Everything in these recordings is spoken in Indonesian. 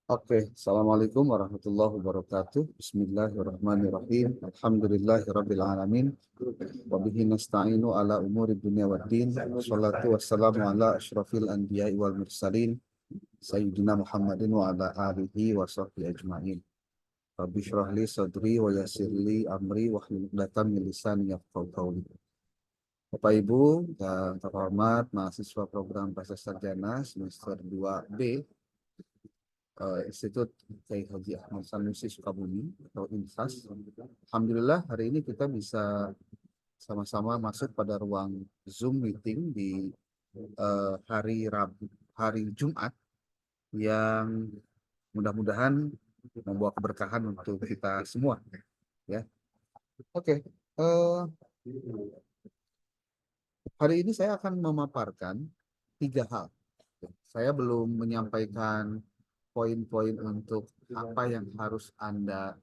Oke, Assalamualaikum warahmatullahi wabarakatuh. Bismillahirrahmanirrahim. Alhamdulillahirabbil alamin. Wa bihi nasta'inu ala umuri dunya waddin. Wassalatu wassalamu ala asyrafil anbiya'i wal mursalin sayyidina Muhammadin wa ala alihi wa sahbihi ajma'in. Rabbi shrah li sadri wa yassir li amri wa hlul 'uqdatam min lisani yafqahu qawli. Bapak Ibu yang terhormat mahasiswa program Bahasa Sarjana semester 2B Institut Kiai Haji Ahmad Sanusi Sukabumi atau INSAS. Alhamdulillah hari ini kita bisa sama-sama masuk pada ruang Zoom meeting di hari Jumat yang mudah-mudahan membawa keberkahan untuk kita semua. Ya, oke. Hari ini saya akan memaparkan 3 hal. Saya belum menyampaikan poin-poin untuk apa yang harus Anda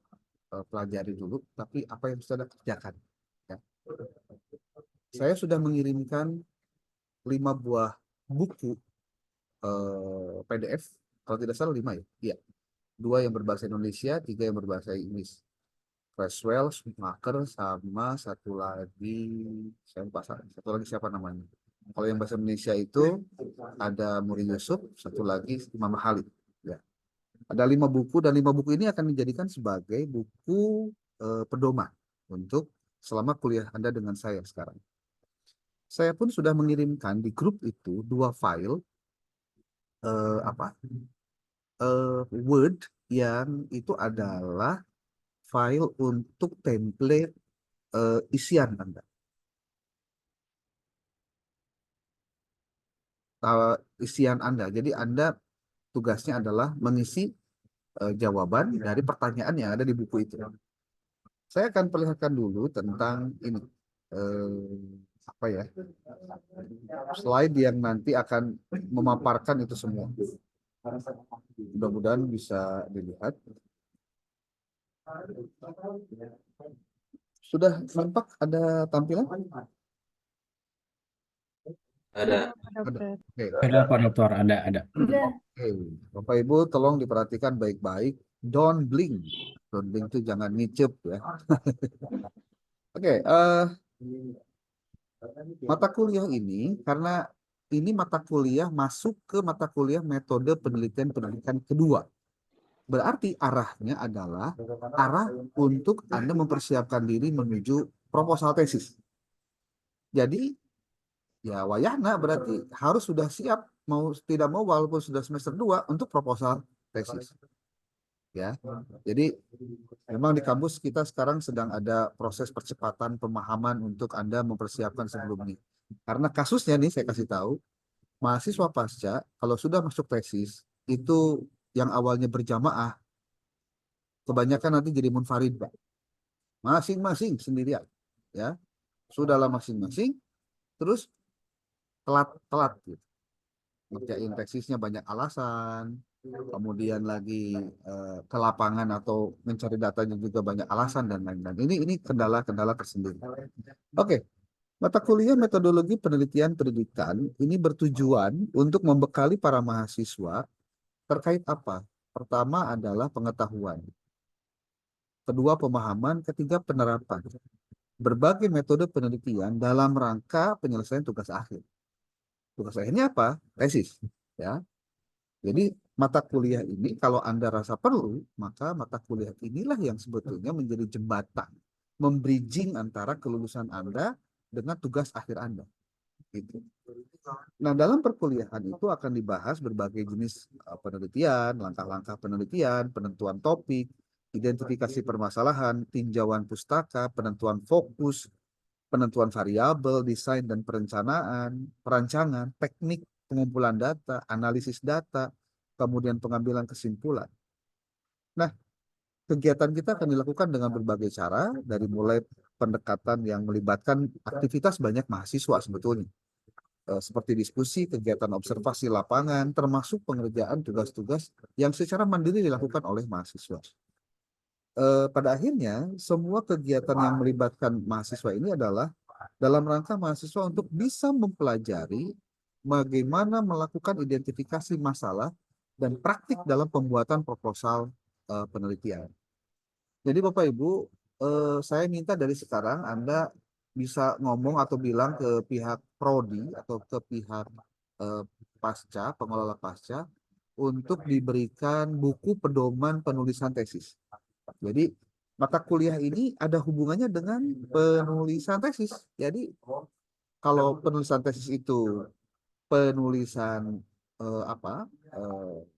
pelajari dulu, tapi apa yang sudah Anda kerjakan. Ya. Saya sudah mengirimkan 5 buah buku PDF, kalau tidak salah 5 ya. Iya. 2 yang berbahasa Indonesia, 3 yang berbahasa Inggris. Creswell, Schumacher, sama satu lagi, satu lagi siapa namanya? Kalau yang bahasa Indonesia itu ada Muri Yusuf, satu lagi Imam Khalid. Ya. Ada 5 buku dan 5 buku ini akan dijadikan sebagai buku pedoman untuk selama kuliah Anda dengan saya sekarang. Saya pun sudah mengirimkan di grup itu 2 file Word yang itu adalah file untuk template isian Anda. Isian Anda. Jadi Anda tugasnya adalah mengisi jawaban dari pertanyaan yang ada di buku itu. Saya akan perlihatkan dulu tentang ini apa ya, slide yang nanti akan memaparkan itu semua. Mudah-mudahan bisa dilihat. Sudah nampak ada tampilan? Ada. Ada. Oke. Ada Pak Dokter, ada. Oke. Bapak Ibu tolong diperhatikan baik-baik. Don't blink. Don't blink itu jangan ngicep ya. Oke, mata kuliah ini karena ini mata kuliah masuk ke mata kuliah metode penelitian pendidikan kedua. Berarti arahnya adalah arah untuk Anda mempersiapkan diri menuju proposal tesis. Jadi ya wayahna berarti harus sudah siap mau tidak mau walaupun sudah semester 2 untuk proposal tesis. Ya. Jadi memang di kampus kita sekarang sedang ada proses percepatan pemahaman untuk Anda mempersiapkan sebelumnya. Karena kasusnya nih saya kasih tahu, mahasiswa pasca kalau sudah masuk tesis itu yang awalnya berjamaah kebanyakan nanti jadi munfarid, Pak. Masing-masing sendirian, ya. Sudahlah masing-masing terus telat gitu. Ngerjain tesisnya banyak alasan, kemudian lagi ke lapangan atau mencari datanya juga banyak alasan dan lain-lain. Ini kendala-kendala tersendiri. Oke, mata kuliah metodologi penelitian pendidikan ini bertujuan untuk membekali para mahasiswa terkait apa? Pertama adalah pengetahuan, kedua pemahaman, ketiga penerapan. Berbagai metode penelitian dalam rangka penyelesaian tugas akhir. Tugas akhirnya apa? Tesis. Ya. Jadi mata kuliah ini kalau Anda rasa perlu, maka mata kuliah inilah yang sebetulnya menjadi jembatan, membridging antara kelulusan Anda dengan tugas akhir Anda. Gitu. Nah, dalam perkuliahan itu akan dibahas berbagai jenis penelitian, langkah-langkah penelitian, penentuan topik, identifikasi permasalahan, tinjauan pustaka, penentuan fokus, penentuan variabel, desain dan perancangan, teknik pengumpulan data, analisis data, kemudian pengambilan kesimpulan. Nah, kegiatan kita akan dilakukan dengan berbagai cara, dari mulai pendekatan yang melibatkan aktivitas banyak mahasiswa sebetulnya, seperti diskusi, kegiatan observasi lapangan, termasuk pengerjaan tugas-tugas yang secara mandiri dilakukan oleh mahasiswa. Pada akhirnya, semua kegiatan yang melibatkan mahasiswa ini adalah dalam rangka mahasiswa untuk bisa mempelajari bagaimana melakukan identifikasi masalah dan praktik dalam pembuatan proposal penelitian. Jadi Bapak Ibu, saya minta dari sekarang Anda bisa ngomong atau bilang ke pihak prodi atau ke pihak eh, pasca, pengelola pasca, untuk diberikan buku pedoman penulisan tesis. Jadi mata kuliah ini ada hubungannya dengan penulisan tesis. Jadi kalau penulisan tesis itu penulisan apa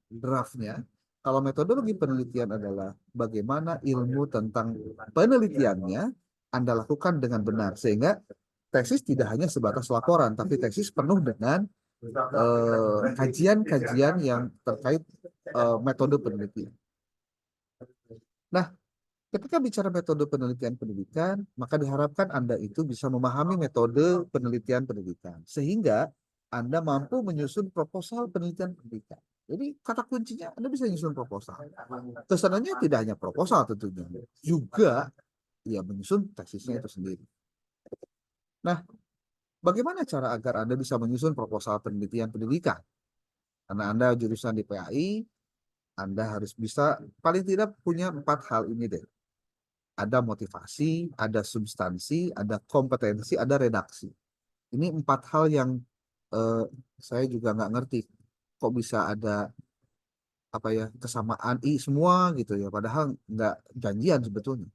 draftnya, kalau metodologi penelitian adalah bagaimana ilmu tentang penelitiannya Anda lakukan dengan benar, sehingga tesis tidak hanya sebatas laporan, tapi tesis penuh dengan kajian-kajian yang terkait metode penelitian. Nah, ketika bicara metode penelitian pendidikan, maka diharapkan Anda itu bisa memahami metode penelitian pendidikan, sehingga Anda mampu menyusun proposal penelitian pendidikan. Jadi kata kuncinya Anda bisa menyusun proposal. Kesananya tidak hanya proposal tentunya, juga ya menyusun tesisnya itu sendiri. Nah, bagaimana cara agar Anda bisa menyusun proposal penelitian pendidikan? Karena Anda jurusan di PAI, Anda harus bisa paling tidak punya 4 hal ini deh. Ada motivasi, ada substansi, ada kompetensi, ada redaksi. Ini 4 hal yang eh, saya juga nggak ngerti. Kok bisa ada apa ya kesamaan semua gitu ya, padahal nggak janjian sebetulnya.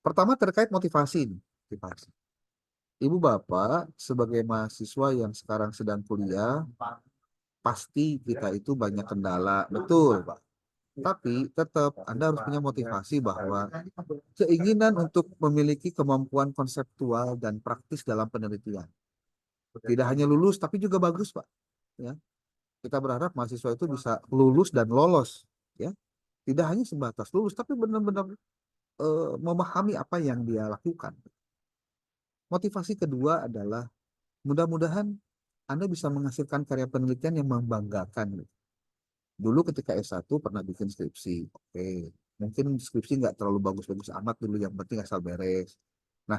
Pertama terkait motivasi ini. Motivasi. Ibu Bapak sebagai mahasiswa yang sekarang sedang kuliah, pasti kita itu banyak kendala, betul Pak. Tapi tetap Anda harus punya motivasi bahwa keinginan untuk memiliki kemampuan konseptual dan praktis dalam penelitian. Tidak hanya lulus, tapi juga bagus, Pak. Ya, kita berharap mahasiswa itu bisa lulus dan lolos. Ya, tidak hanya sebatas lulus, tapi benar-benar memahami apa yang dia lakukan. Motivasi kedua adalah mudah-mudahan Anda bisa menghasilkan karya penelitian yang membanggakan. Dulu ketika S1 pernah bikin skripsi, oke. Mungkin skripsi nggak terlalu bagus-bagus amat dulu, yang penting asal beres. Nah,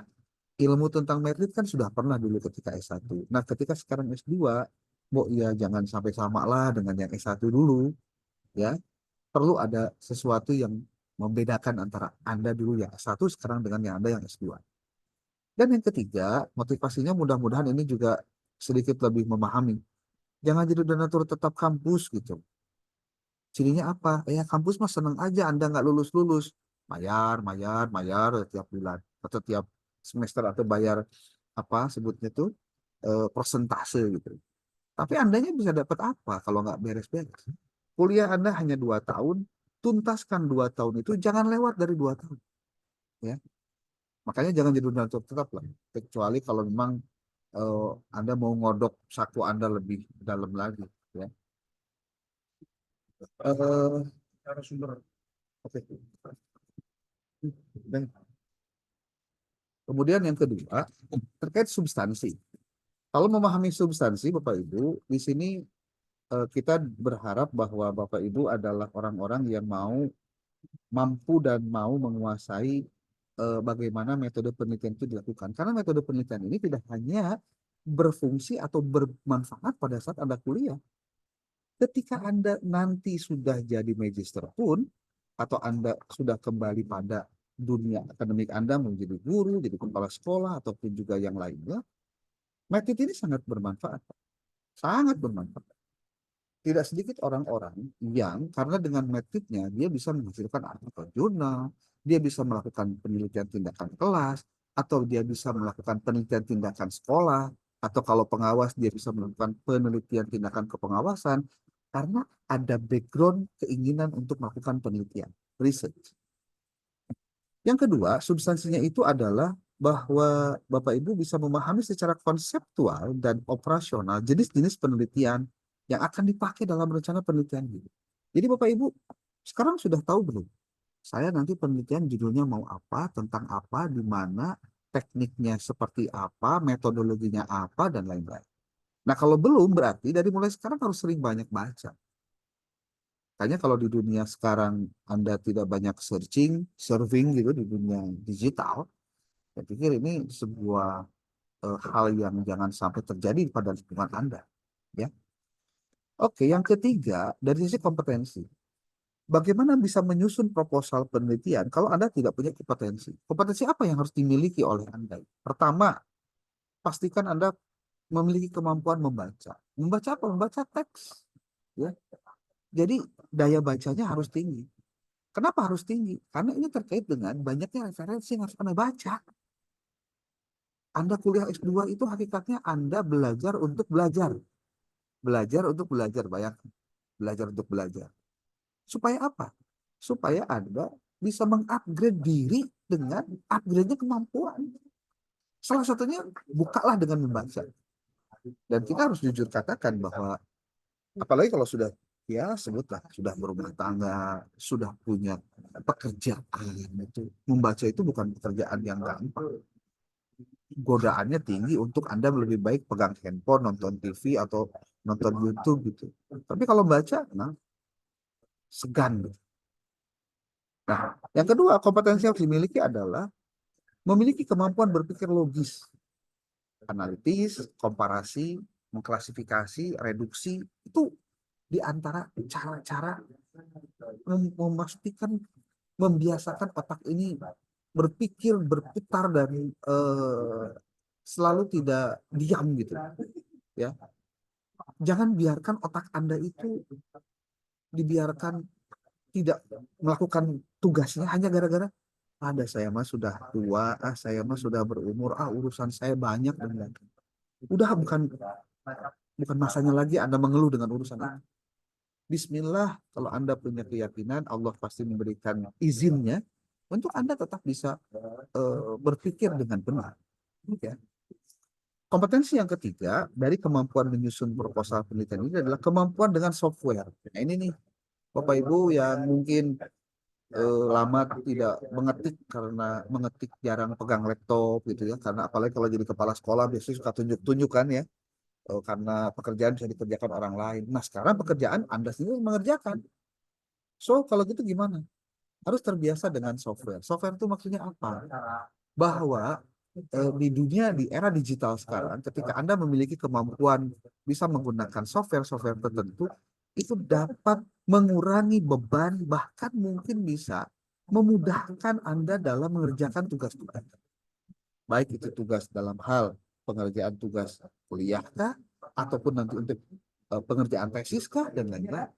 ilmu tentang merit kan sudah pernah dulu ketika S1. Nah, ketika sekarang S2, ya jangan sampai sama lah dengan yang S1 dulu, ya. Perlu ada sesuatu yang membedakan antara Anda dulu yang S1 sekarang dengan yang Anda yang S2. Dan yang ketiga, motivasinya mudah-mudahan ini juga sedikit lebih memahami. Jangan jadi donatur tetap kampus gitu. Cirinya apa? Kampus mah seneng aja Anda nggak lulus-lulus. Bayar, bayar, bayar tiap bulan. Atau tiap semester atau bayar apa sebutnya tuh persentase gitu. Tapi Andanya bisa dapat apa kalau nggak beres-beres? Kuliah Anda hanya 2 tahun, tuntaskan 2 tahun itu, jangan lewat dari 2 tahun. Ya, makanya jangan jadi donatur tetap lah. Kecuali kalau memang Anda mau ngodok saku Anda lebih dalam lagi. Ya. Narasumber. Oke. Dan kemudian yang kedua, terkait substansi. Kalau memahami substansi, Bapak Ibu, di sini kita berharap bahwa Bapak Ibu adalah orang-orang yang mampu dan mau menguasai bagaimana metode penelitian itu dilakukan. Karena metode penelitian ini tidak hanya berfungsi atau bermanfaat pada saat Anda kuliah. Ketika Anda nanti sudah jadi magister pun, atau Anda sudah kembali pada dunia akademik Anda menjadi guru, jadi kepala sekolah, ataupun juga yang lainnya, metode ini sangat bermanfaat. Sangat bermanfaat. Tidak sedikit orang-orang yang karena dengan metodenya dia bisa menghasilkan artikel jurnal, dia bisa melakukan penelitian tindakan kelas, atau dia bisa melakukan penelitian tindakan sekolah, atau kalau pengawas dia bisa melakukan penelitian tindakan kepengawasan, karena ada background keinginan untuk melakukan penelitian, research. Yang kedua, substansinya itu adalah bahwa Bapak Ibu bisa memahami secara konseptual dan operasional jenis-jenis penelitian yang akan dipakai dalam rencana penelitian ini. Jadi Bapak Ibu sekarang sudah tahu belum? Saya nanti penelitian judulnya mau apa, tentang apa, di mana, tekniknya seperti apa, metodologinya apa, dan lain-lain. Nah kalau belum berarti dari mulai sekarang harus sering banyak baca. Makanya kalau di dunia sekarang Anda tidak banyak surfing gitu di dunia digital, saya pikir ini sebuah hal yang jangan sampai terjadi pada lingkungan Anda. Ya. Oke, yang ketiga dari sisi kompetensi. Bagaimana bisa menyusun proposal penelitian kalau Anda tidak punya kompetensi? Kompetensi apa yang harus dimiliki oleh Anda? Pertama, pastikan Anda memiliki kemampuan membaca. Membaca apa? Membaca teks. Ya. Jadi daya bacanya harus tinggi. Kenapa harus tinggi? Karena ini terkait dengan banyaknya referensi yang harus Anda baca. Anda kuliah S2 itu hakikatnya Anda belajar untuk belajar. Belajar untuk belajar, bayangkan. Belajar untuk belajar. Supaya apa? Supaya Anda bisa mengupgrade diri dengan upgrade-nya kemampuan. Salah satunya bukalah dengan membaca. Dan kita harus jujur katakan bahwa apalagi kalau sudah ya sebutlah sudah berumah tangga, sudah punya pekerjaan itu membaca itu bukan pekerjaan yang gampang. Godaannya tinggi untuk Anda lebih baik pegang handphone, nonton TV atau nonton YouTube gitu. Tapi kalau baca, nah segan. Gitu. Nah, yang kedua kompetensi yang harus dimiliki adalah memiliki kemampuan berpikir logis, analitis, komparasi, mengklasifikasi, reduksi itu di antara cara-cara memastikan membiasakan otak ini berpikir berputar dan selalu tidak diam gitu ya. Jangan biarkan otak Anda itu dibiarkan tidak melakukan tugasnya hanya gara-gara ada saya mah sudah tua, saya mah sudah berumur, urusan saya banyak dan lain. Udah bukan masanya lagi Anda mengeluh dengan urusan itu. Bismillah, kalau Anda punya keyakinan Allah pasti memberikan izinnya untuk Anda tetap bisa berpikir dengan benar. Ya. Kompetensi yang ketiga dari kemampuan menyusun proposal penelitian ini adalah kemampuan dengan software. Nah ini nih, Bapak Ibu yang mungkin lama tidak mengetik karena mengetik jarang pegang laptop gitu ya, karena apalagi kalau jadi kepala sekolah biasanya suka tunjuk-tunjuk kan ya, karena pekerjaan bisa dikerjakan orang lain. Nah sekarang pekerjaan Anda sendiri mengerjakan. So kalau gitu gimana? Harus terbiasa dengan software. Software itu maksudnya apa? Bahwa di dunia di era digital sekarang, ketika Anda memiliki kemampuan bisa menggunakan software-software tertentu, itu dapat mengurangi beban, bahkan mungkin bisa memudahkan Anda dalam mengerjakan tugas-tugas. Baik itu tugas dalam hal pengerjaan tugas kuliah kah, ataupun nanti untuk pengerjaan tesis kah, dan lain-lain.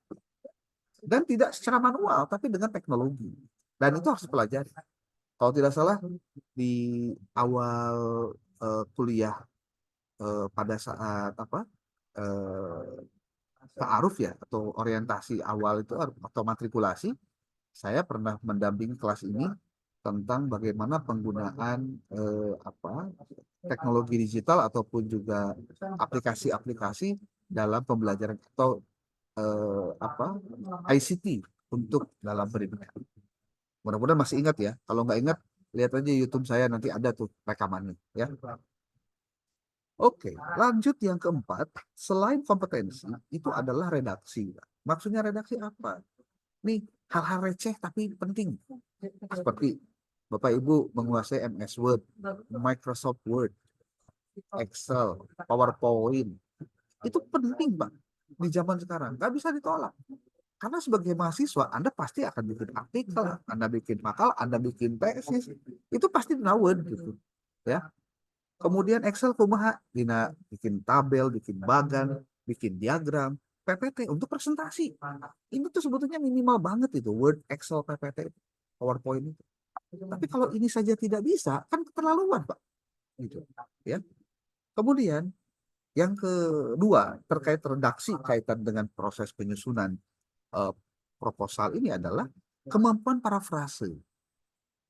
Dan tidak secara manual, tapi dengan teknologi. Dan itu harus pelajari. Kalau tidak salah, di awal kuliah pada saat apa ta'aruf ya atau orientasi awal itu atau matrikulasi, saya pernah mendampingi kelas ini tentang bagaimana penggunaan teknologi digital ataupun juga aplikasi-aplikasi dalam pembelajaran atau ICT untuk dalam pendidikan. Mudah-mudahan masih ingat ya. Kalau nggak ingat, lihat aja YouTube saya nanti ada tuh rekamannya ya. Oke, lanjut yang keempat, selain kompetensi itu adalah redaksi. Maksudnya redaksi apa? Nih, hal-hal receh tapi penting. Seperti Bapak Ibu menguasai MS Word, Microsoft Word, Excel, PowerPoint. Itu penting, Pak, di zaman sekarang. Nggak bisa ditolak. Karena sebagai mahasiswa, Anda pasti akan bikin artikel, Anda bikin makalah, Anda bikin tesis. Itu pasti nawad gitu. Ya. Kemudian Excel kumaha dina bikin tabel, bikin bagan, bikin diagram, PPT untuk presentasi. Ini tuh sebetulnya minimal banget itu Word, Excel, PPT, PowerPoint itu. Tapi kalau ini saja tidak bisa, kan keterlaluan, Pak. Gitu. Ya. Kemudian yang kedua terkait redaksi kaitan dengan proses penyusunan proposal ini adalah kemampuan parafrase.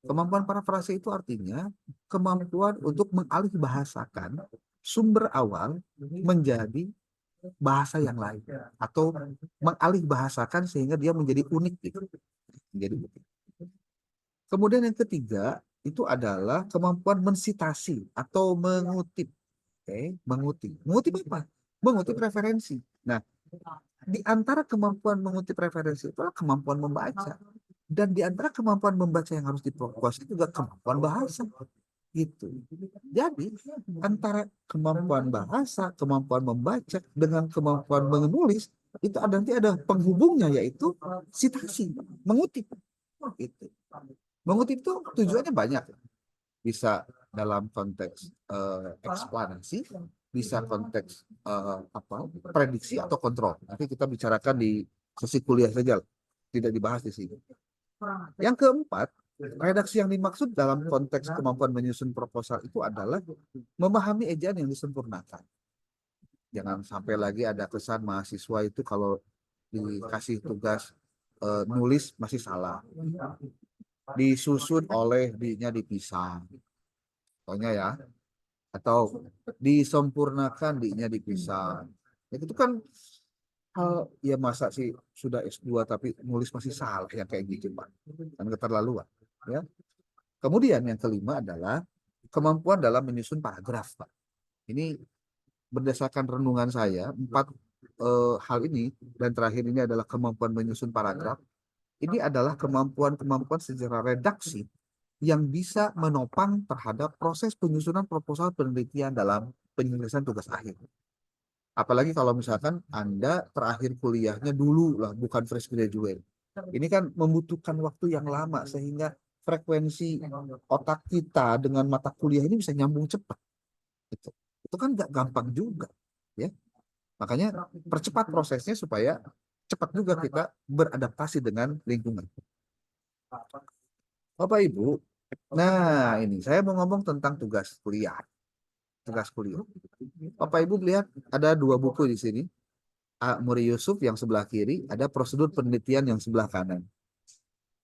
Kemampuan parafrase itu artinya kemampuan untuk mengalih bahasakan sumber awal menjadi bahasa yang lain atau mengalih bahasakan sehingga dia menjadi unik gitu. Menjadi unik. Kemudian yang ketiga itu adalah kemampuan mensitasi atau mengutip. Oke, mengutip. Mengutip apa? Mengutip referensi. Nah, di antara kemampuan mengutip referensi itu adalah kemampuan membaca. Dan di antara kemampuan membaca yang harus diperkuat juga kemampuan bahasa. Gitu. Jadi, antara kemampuan bahasa, kemampuan membaca, dengan kemampuan menulis, itu nanti ada penghubungnya, yaitu sitasi, mengutip. Itu. Mengutip itu tujuannya banyak. Bisa dalam konteks eksplanasi, bisa konteks prediksi atau kontrol. Nanti kita bicarakan di sesi kuliah saja, tidak dibahas di sini. Yang keempat, redaksi yang dimaksud dalam konteks kemampuan menyusun proposal itu adalah memahami ejaan yang disempurnakan. Jangan sampai lagi ada kesan mahasiswa itu kalau dikasih tugas nulis masih salah. Disusun oleh D-nya dipisah. Contohnya ya. Atau disempurnakan D-nya dipisah. Itu kan hal, ya masa sih sudah S2 tapi nulis masih salah, yang kayak gitu Pak. Kan keterlaluan. Ya. Kemudian yang kelima adalah kemampuan dalam menyusun paragraf Pak. Ini berdasarkan renungan saya, empat hal ini, dan terakhir ini adalah kemampuan menyusun paragraf. Ini adalah kemampuan-kemampuan secara redaksi yang bisa menopang terhadap proses penyusunan proposal penelitian dalam penyelesaian tugas akhir. Apalagi kalau misalkan Anda terakhir kuliahnya dulu lah, bukan fresh graduate. Ini kan membutuhkan waktu yang lama, sehingga frekuensi otak kita dengan mata kuliah ini bisa nyambung cepat. Itu kan nggak gampang juga. Ya. Makanya percepat prosesnya supaya cepat juga kita beradaptasi dengan lingkungan. Bapak Ibu, nah ini saya mau ngomong tentang tugas kuliah. Tugas kuliah. Bapak Ibu lihat ada dua buku di sini. A. Muri Yusuf yang sebelah kiri, ada prosedur penelitian yang sebelah kanan.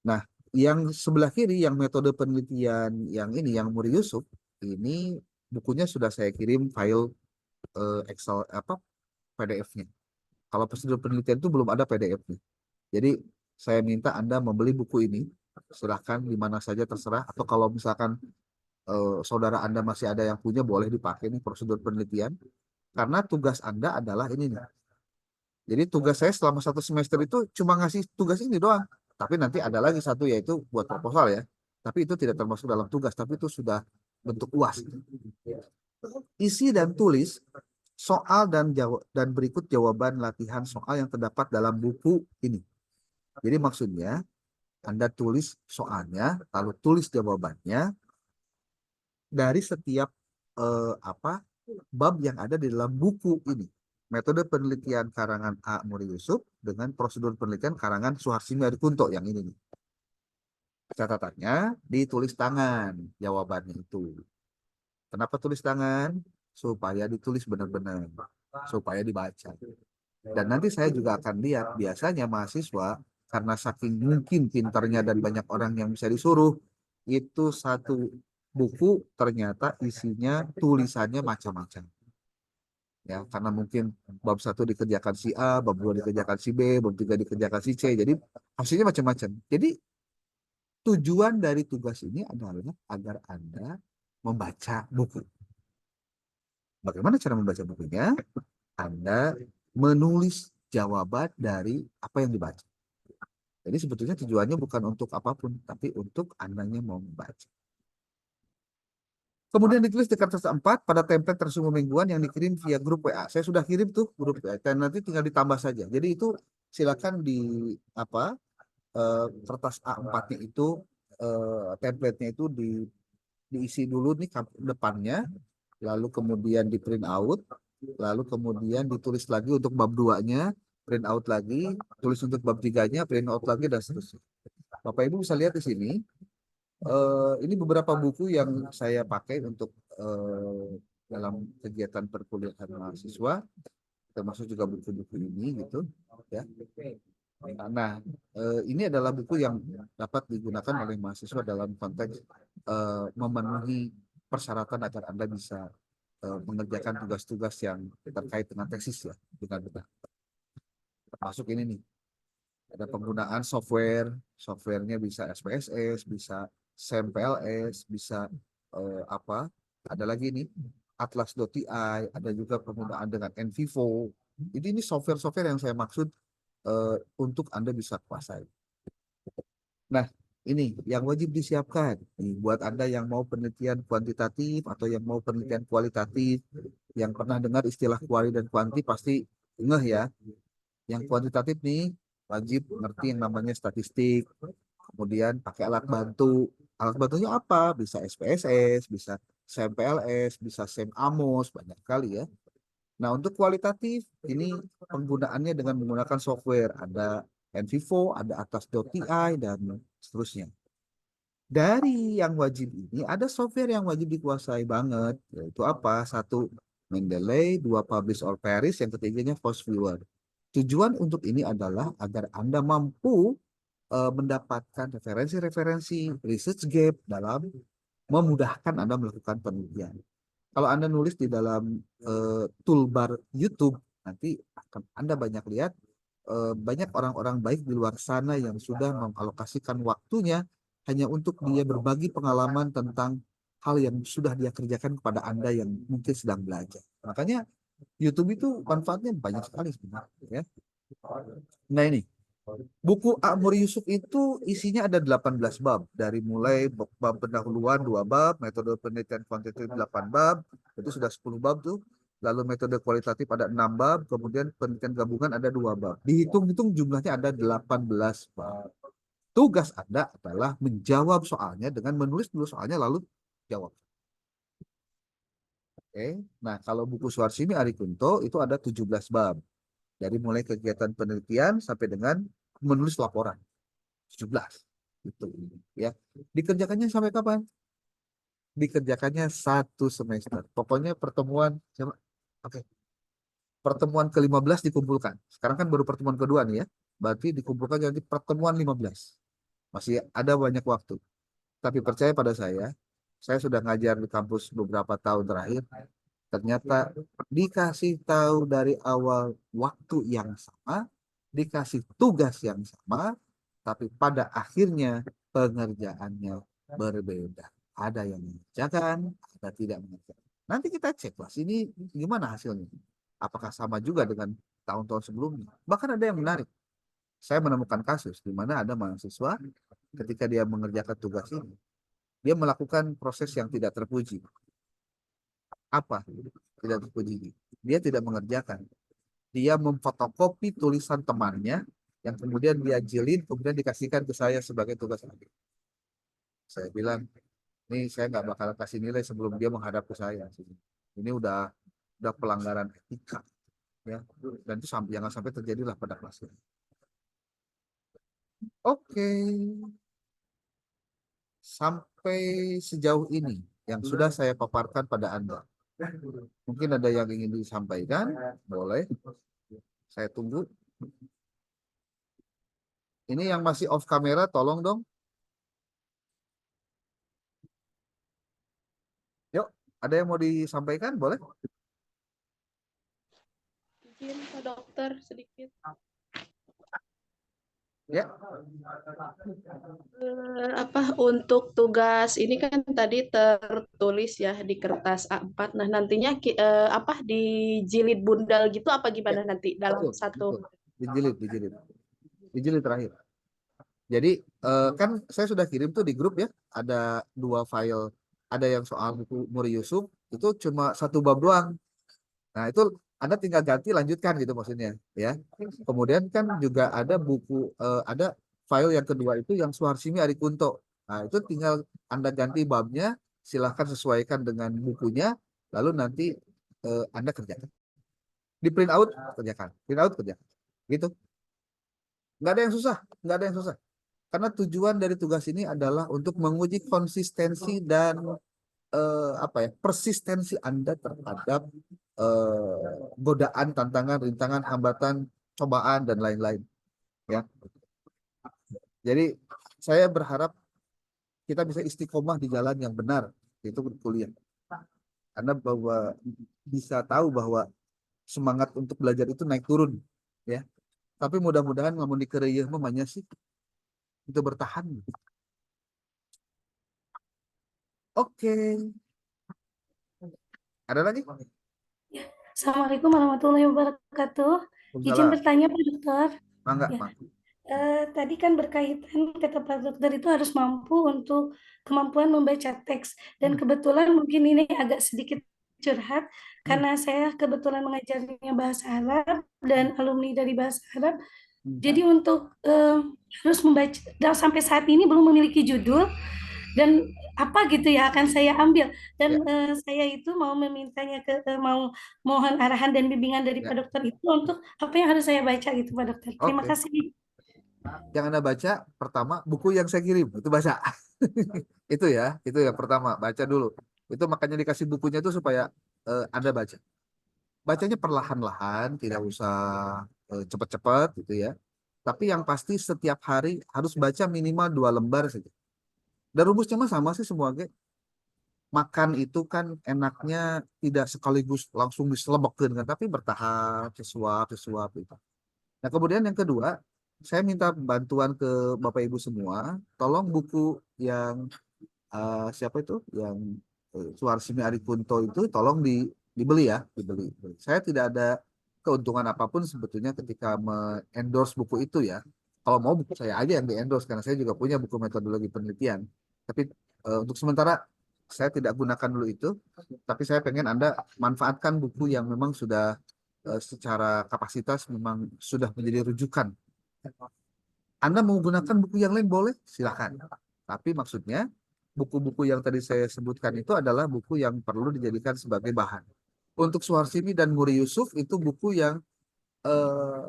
Nah, yang sebelah kiri, yang metode penelitian yang ini, yang Muri Yusuf, ini bukunya sudah saya kirim file Excel PDF-nya. Kalau prosedur penelitian itu belum ada PDF-nya. Jadi saya minta Anda membeli buku ini, silahkan di mana saja terserah, atau kalau misalkan saudara Anda masih ada yang punya, boleh dipakai nih prosedur penelitian, karena tugas Anda adalah ini nih. Jadi tugas saya selama 1 semester itu cuma ngasih tugas ini doang, tapi nanti ada lagi satu, yaitu buat proposal ya, tapi itu tidak termasuk dalam tugas, tapi itu sudah bentuk UAS. Isi dan tulis soal dan berikut jawaban latihan soal yang terdapat dalam buku ini. Jadi maksudnya Anda tulis soalnya, lalu tulis jawabannya dari setiap bab yang ada di dalam buku ini. Metode penelitian karangan A. Muri Yusuf dengan prosedur penelitian karangan Suharsimi Adikunto yang ini nih. Catatannya ditulis tangan jawabannya itu. Kenapa tulis tangan? Supaya ditulis benar-benar, supaya dibaca. Dan nanti saya juga akan lihat, biasanya mahasiswa karena saking mungkin pintarnya dan banyak orang yang bisa disuruh, itu satu buku ternyata isinya tulisannya macam-macam. Ya, karena mungkin bab 1 dikerjakan si A, bab 2 dikerjakan si B, bab 3 dikerjakan si C. Jadi hasilnya macam-macam. Jadi tujuan dari tugas ini adalah agar Anda membaca buku. Bagaimana cara membaca bukunya? Anda menulis jawaban dari apa yang dibaca. Jadi sebetulnya tujuannya bukan untuk apapun, tapi untuk Andanya mau membaca. Kemudian ditulis di kertas A4 pada template resume mingguan yang dikirim via grup WA. Saya sudah kirim tuh grup WA, dan nanti tinggal ditambah saja. Jadi itu silakan di kertas A4-nya itu template-nya itu diisi dulu nih depannya, lalu kemudian di print out, lalu kemudian ditulis lagi untuk bab 2-nya, print out lagi, tulis untuk bab 3-nya, print out lagi, dan seterusnya. Bapak Ibu bisa lihat di sini. Ini beberapa buku yang saya pakai untuk dalam kegiatan perkuliahan mahasiswa, termasuk juga buku-buku ini gitu ya. Nah, ini adalah buku yang dapat digunakan oleh mahasiswa dalam konteks memenuhi persyaratan agar Anda bisa mengerjakan tugas-tugas yang terkait dengan tesis ya, dengan benar. Termasuk ini nih, ada penggunaan softwarenya bisa SPSS, bisa SAMPLS, bisa ada lagi nih Atlas.ti, ada juga penggunaan dengan NVivo. Ini software-software yang saya maksud untuk Anda bisa kuasai. Nah, ini yang wajib disiapkan buat Anda yang mau penelitian kuantitatif atau yang mau penelitian kualitatif, yang pernah dengar istilah kuali dan kuanti pasti ngeh ya. Yang kuantitatif nih wajib ngerti yang namanya statistik, kemudian pakai alat bantu. Alat bantunya apa? Bisa SPSS, bisa SEMPLS, bisa SEM Amos, banyak kali ya. Nah, untuk kualitatif ini penggunaannya dengan menggunakan software, ada NVivo, ada Atlas.ti dan seterusnya. Dari yang wajib ini ada software yang wajib dikuasai banget, yaitu apa? Satu, Mendeley, dua, Publish or Perish, yang ketiganya Force Viewer. Tujuan untuk ini adalah agar Anda mampu mendapatkan referensi-referensi research gap dalam memudahkan Anda melakukan penelitian. Kalau Anda nulis di dalam toolbar YouTube, nanti akan Anda banyak lihat banyak orang-orang baik di luar sana yang sudah mengalokasikan waktunya hanya untuk dia berbagi pengalaman tentang hal yang sudah dia kerjakan kepada Anda yang mungkin sedang belajar. Makanya YouTube itu manfaatnya banyak sekali sebenarnya. Ya. Nah ini, buku Akmur Yusuf itu isinya ada 18 bab. Dari mulai bab pendahuluan 2 bab, metode penelitian kuantitatif 8 bab, itu sudah 10 bab tuh. Lalu metode kualitatif ada 6 bab, kemudian penelitian gabungan ada 2 bab. Dihitung-hitung jumlahnya ada 18 bab. Tugas Anda adalah menjawab soalnya dengan menulis dulu soalnya lalu jawab. Oke. Nah, kalau buku Suharsini Arikunto itu ada 17 bab. Dari mulai kegiatan penelitian sampai dengan menulis laporan. 17. Itu ya. Dikerjakannya sampai kapan? Dikerjakannya 1 semester. Pokoknya pertemuan oke. Pertemuan ke-15 dikumpulkan. Sekarang kan baru pertemuan kedua nih ya. Berarti dikumpulkan jadi pertemuan 15. Masih ada banyak waktu. Tapi percaya pada saya sudah ngajar di kampus beberapa tahun terakhir. Ternyata dikasih tahu dari awal waktu yang sama, dikasih tugas yang sama, tapi pada akhirnya pengerjaannya berbeda. Ada yang mengerjakan, ada tidak mengerjakan. Nanti kita cek lah, ini gimana hasilnya. Apakah sama juga dengan tahun-tahun sebelumnya? Bahkan ada yang menarik. Saya menemukan kasus di mana ada mahasiswa ketika dia mengerjakan tugas ini, dia melakukan proses yang tidak terpuji. Apa? Tidak terpuji. Dia tidak mengerjakan. Dia memfotokopi tulisan temannya yang kemudian dia jilid, kemudian dikasihkan ke saya sebagai tugas akhir. Saya bilang, ini saya nggak bakal kasih nilai sebelum dia menghadap ke saya. Ini udah pelanggaran etika, ya. Dan itu jangan sampai terjadilah pada kelas ini. Oke, sampai sejauh ini yang sudah saya paparkan pada Anda. Mungkin ada yang ingin disampaikan, boleh. Saya tunggu. Ini yang masih off kamera, tolong dong. Yuk, ada yang mau disampaikan, boleh? Izin Pak Dokter sedikit. Ya. Untuk tugas ini kan tadi tertulis ya di kertas A4. Nah, nantinya di jilid bundal gitu apa Ya, gimana nanti dalam betul, satu. betul. Dijilid terakhir. Jadi kan saya sudah kirim tuh di grup ya, ada 2 file, ada yang soal buku Muri Yusuf, itu cuma 1 bab doang. Nah itu Anda tinggal ganti lanjutkan gitu maksudnya ya. Kemudian kan juga ada ada file yang kedua itu yang Suharsini Arikunto. Nah itu tinggal Anda ganti babnya, silahkan sesuaikan dengan bukunya, lalu nanti Anda kerjakan. Di print out kerjakan, print out kerjakan. Gitu. Nggak ada yang susah, nggak ada yang susah. Karena tujuan dari tugas ini adalah untuk menguji konsistensi dan persistensi Anda terhadap godaan, tantangan, rintangan, hambatan, cobaan dan lain-lain. Ya, jadi saya berharap kita bisa istiqomah di jalan yang benar, yaitu kuliah. Karena bahwa bisa tahu bahwa semangat untuk belajar itu naik turun, ya. Tapi mudah-mudahan ngamun dikereyeuh mamanya sih itu bertahan. Oke, ada lagi? Assalamualaikum warahmatullahi wabarakatuh. Izin Waalaikumsalam. bertanya Pak Dokter. Mangga, Ya, mangga. tadi kan berkaitan kata Pak Dokter itu harus mampu untuk kemampuan membaca teks dan kebetulan mungkin ini agak sedikit curhat Hmm. karena saya kebetulan mengajarnya bahasa Arab dan alumni dari bahasa Arab. Jadi untuk harus membaca dan sampai saat ini belum memiliki judul dan apa gitu ya akan saya ambil Ya, dan saya itu mau memintanya mau mohon arahan dan bimbingan dari ya, Pak Dokter itu untuk apa yang harus saya baca gitu Pak Dokter. Terima oke. kasih. Yang Anda baca pertama buku yang saya kirim itu baca. Itu yang pertama baca dulu. Itu makanya dikasih bukunya itu supaya Anda baca. Bacanya perlahan-lahan, tidak usah cepat-cepat gitu ya. Tapi yang pasti setiap hari harus baca minimal 2 lembar saja. Dan rumusnya mah sama sih semua. Ge. Makan itu kan enaknya tidak sekaligus langsung diselebokkan kan, tapi bertahap, sesuap, sesuap gitu. Nah, kemudian yang kedua, saya minta bantuan ke Bapak Ibu semua, tolong buku yang siapa itu, yang Suarsimi Arikunto itu, tolong dibeli ya, dibeli. Saya tidak ada keuntungan apapun sebetulnya ketika endorse buku itu ya. Kalau mau buku saya aja yang di-endorse karena saya juga punya buku metodologi penelitian. Tapi untuk sementara saya tidak gunakan dulu itu, tapi saya pengen Anda manfaatkan buku yang memang sudah secara kapasitas memang sudah menjadi rujukan. Anda mau gunakan buku yang lain boleh, silakan. Tapi maksudnya buku-buku yang tadi saya sebutkan itu adalah buku yang perlu dijadikan sebagai bahan. Untuk Suharsimi dan Muri Yusuf itu buku yang eh,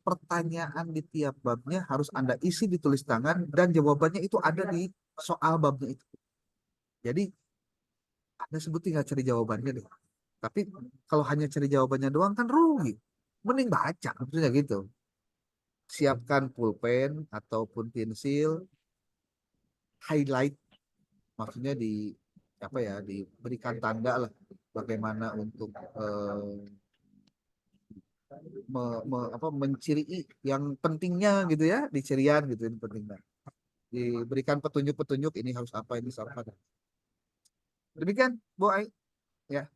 pertanyaan di tiap babnya harus Anda isi di tulis tangan dan jawabannya itu ada di soal babnya itu. Jadi Anda sebut tinggal cari jawabannya deh. Tapi kalau hanya cari jawabannya doang kan rugi. Mending baca, maksudnya gitu. Siapkan pulpen ataupun pensil, highlight, maksudnya di apa ya, diberikan tanda lah bagaimana untuk menciri yang pentingnya gitu ya, dicirian gitu ini pentingnya. Diberikan petunjuk-petunjuk ini harus apa, ini harus apa. Demikian, Bu Ai. Ya,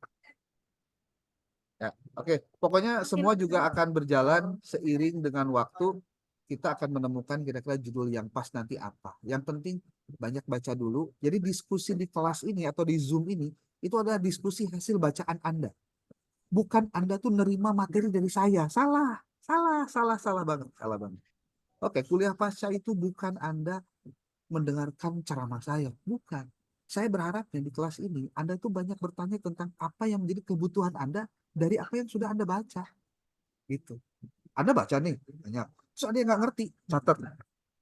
ya. Oke. Pokoknya semua juga akan berjalan seiring dengan waktu. Kita akan menemukan kira-kira judul yang pas nanti apa. Yang penting banyak baca dulu. Jadi diskusi di kelas ini atau di Zoom ini itu adalah diskusi hasil bacaan Anda. Bukan Anda tuh nerima materi dari saya. Salah, salah, salah, salah banget, salah banget. Oke, kuliah pasca itu bukan Anda mendengarkan ceramah saya, bukan. Saya berharapnya di kelas ini Anda tuh banyak bertanya tentang apa yang menjadi kebutuhan Anda dari apa yang sudah Anda baca, gitu. Anda baca nih, banyak. Terus ada yang nggak ngerti, catat.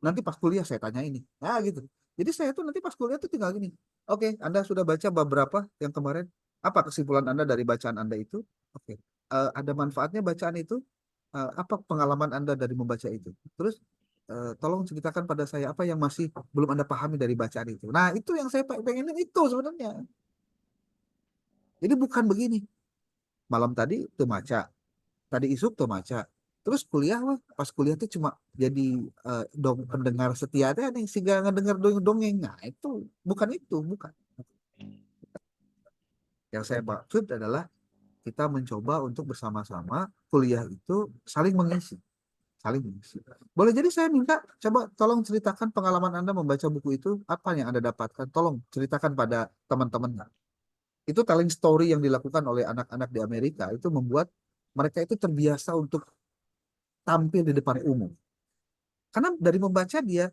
Nanti pas kuliah saya tanya ini. Nah, gitu. Jadi saya tuh nanti pas kuliah tuh tinggal gini. Oke, Anda sudah baca beberapa yang kemarin. Apa kesimpulan Anda dari bacaan Anda itu? Oke. Ada manfaatnya bacaan itu? Apa pengalaman Anda dari membaca itu? Terus tolong ceritakan pada saya apa yang masih belum Anda pahami dari bacaan itu. Nah, itu yang saya pengenin itu sebenarnya. Jadi bukan begini. Malam tadi tuh baca, tadi isuk tuh baca. Terus kuliah wah, pas kuliah tuh cuma jadi pendengar setia teh nih sehingga ngedengar dongeng. Nah, itu bukan itu, bukan. Yang saya maksud adalah kita mencoba untuk bersama-sama kuliah itu saling mengisi, saling mengisi. Boleh jadi saya minta coba tolong ceritakan pengalaman Anda membaca buku itu, apa yang Anda dapatkan? Tolong ceritakan pada teman-teman. Itu telling story yang dilakukan oleh anak-anak di Amerika itu membuat mereka itu terbiasa untuk tampil di depan umum. Karena dari membaca dia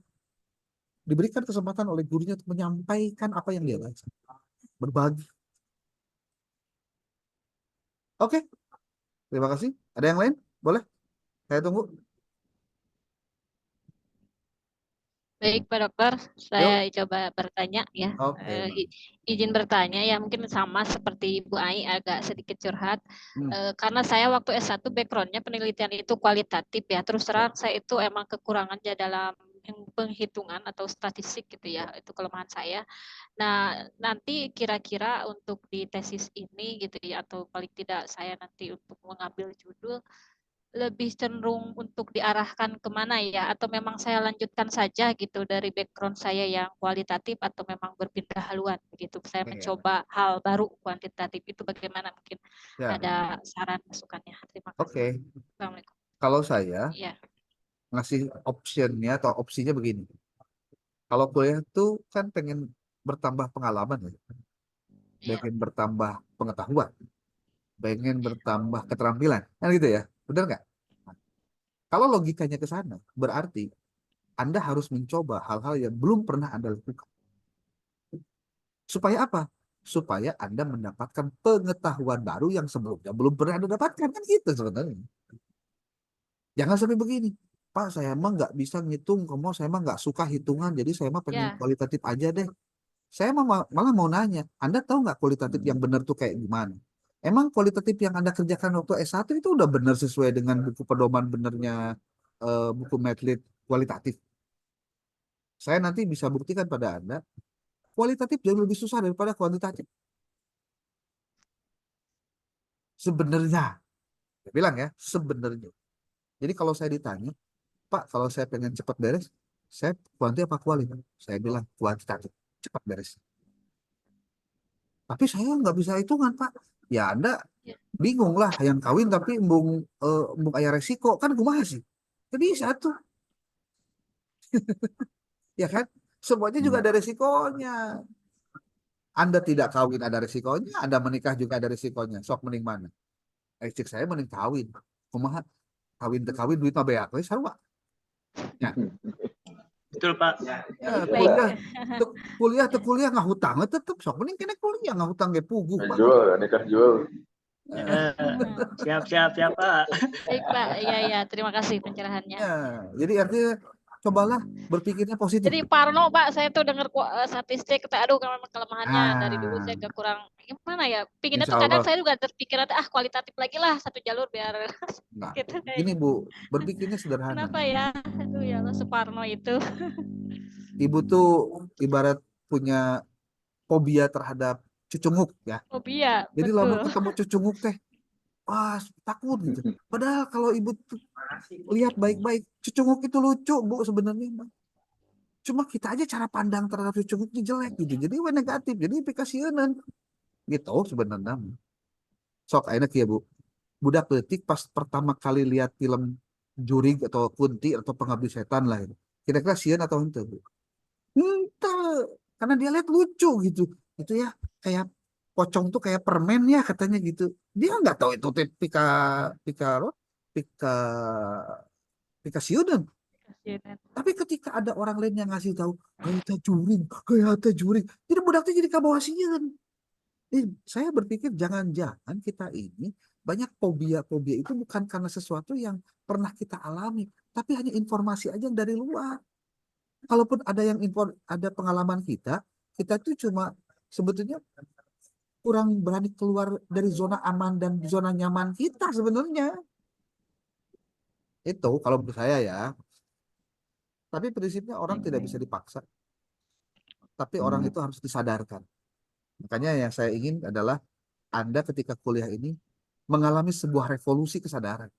diberikan kesempatan oleh gurunya untuk menyampaikan apa yang dia baca. Berbagi. Oke, terima kasih. Ada yang lain? Boleh? Saya tunggu. Baik, Pak Dokter, saya Yuk. coba bertanya ya. Oke, Bang. Izin bertanya ya, mungkin sama seperti Bu Ai, agak sedikit curhat. Hmm. Karena saya waktu S1 backgroundnya penelitian itu kualitatif ya. Terus terang saya itu emang kekurangannya dalam penghitungan atau statistik gitu ya. Itu kelemahan saya. Nah, nanti kira-kira untuk di tesis ini gitu ya, atau paling tidak saya nanti untuk mengambil judul, lebih cenderung untuk diarahkan kemana ya? Atau memang saya lanjutkan saja gitu dari background saya yang kualitatif atau memang berpindah haluan begitu. Saya Ya. mencoba hal baru kuantitatif itu bagaimana mungkin Ya. ada saran masukannya. Terima kasih. Oke. Assalamualaikum. Kalau saya Iya. ngasih optionnya atau opsinya begini. Kalau kuliah tuh kan pengen bertambah pengalaman ya. Iya. pengen bertambah pengetahuan, pengen bertambah keterampilan, kan gitu ya, benar nggak? Nah, kalau logikanya ke sana, berarti Anda harus mencoba hal-hal yang belum pernah Anda lakukan. Supaya apa? Supaya Anda mendapatkan pengetahuan baru yang sebelumnya belum pernah Anda dapatkan, kan gitu sebenarnya. Jangan sampai begini, Pak, saya emang nggak bisa ngitung, saya emang nggak suka hitungan, jadi saya emang pengen Ya, kualitatif aja deh. Saya malah mau nanya, Anda tahu nggak kualitatif yang benar tuh kayak gimana? Emang kualitatif yang Anda kerjakan waktu S1 itu udah benar sesuai dengan buku pedoman benernya buku Medlit kualitatif? Saya nanti bisa buktikan pada Anda, kualitatif jauh lebih susah daripada kuantitatif. Sebenarnya, saya bilang ya, sebenarnya. Jadi kalau saya ditanya, Pak, kalau saya pengen cepat beres, saya kuanti apa kuali? Saya bilang kuantitatif, cepat beres. Tapi saya nggak bisa hitungan, Pak. Ya Anda ya, bingung lah, yang kawin tapi embung aya resiko, kan kumaha sih? Jadi satu, ya kan? Semuanya juga ada resikonya. Anda tidak kawin ada resikonya, Anda menikah juga ada resikonya. Sok mending mana? Cik saya mending kawin. Kumaha? Kawin te kawin duit mah beak we sarua. Ya, Betul, Pak. ya baik. kuliah teu kuliah ngahutang tetep sok mending kena kuliah ngahutang ge puguh Pak. Jual, nikah jual. Eh, Hmm, siap, Pak. baik, Pak. Iya, iya. Terima kasih pencerahannya. Ya, jadi artinya cobalah berpikirnya positif. Jadi parno, Pak, saya tuh dengar statistik, aduh memang kelemahannya dari dulu saya Ah, agak kurang gimana ya. Pinginnya insya tuh kadang Allah. saya juga terpikiran kualitatif lagi lah satu jalur biar Nah, gitu gini kayaknya. Bu, berpikirnya sederhana. Kenapa ya? Aduh ya Allah, Suparno itu. Ibu tuh ibarat punya fobia terhadap cucunguk ya. Fobia, Jadi lamun betul. ketemu cucunguk teh, wah takut gitu. Padahal kalau ibu tuh lihat baik-baik, cucunguk itu lucu Bu sebenarnya. Cuma kita aja cara pandang terhadap cucunguk ini jelek gitu. Jadi we negatif, jadi pikasieun gitu sebenarnya. Sok ayeuna kieu Bu. Budak leutik pas pertama kali lihat film Jurig atau Kunti atau Pengabdi Setan lah itu. Kira-kira sieun atau henteu Bu? Henteu. Karena dia lihat lucu gitu. Itu ya kayak pocong tuh kayak permen ya katanya gitu. Dia nggak tahu itu teh pika pika pika sieunan. Tapi ketika ada orang lain yang ngasih tahu kayak teh juring, jadi budaknya jadi kabawa sieun. Saya berpikir jangan-jangan kita ini banyak fobia-fobia itu bukan karena sesuatu yang pernah kita alami, tapi hanya informasi aja yang dari luar. Kalaupun ada yang ada pengalaman kita, kita itu cuma sebetulnya kurang berani keluar dari zona aman dan zona nyaman kita sebenarnya. Itu kalau menurut saya ya. Tapi prinsipnya orang tidak bisa dipaksa, tapi orang itu harus disadarkan. Makanya yang saya ingin adalah Anda ketika kuliah ini mengalami sebuah revolusi kesadaran.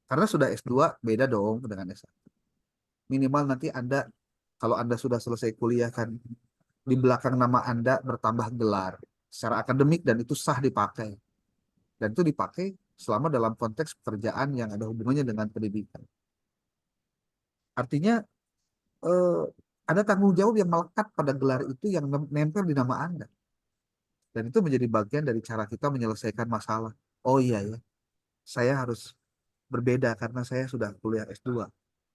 Karena sudah S2 beda dong dengan S1. Minimal nanti Anda, kalau Anda sudah selesai kuliah kan, di belakang nama Anda bertambah gelar secara akademik dan itu sah dipakai. Dan itu dipakai selama dalam konteks pekerjaan yang ada hubungannya dengan pendidikan. Artinya ada tanggung jawab yang melekat pada gelar itu yang nempel di nama Anda. Dan itu menjadi bagian dari cara kita menyelesaikan masalah. Oh iya ya, saya harus berbeda karena saya sudah kuliah S2.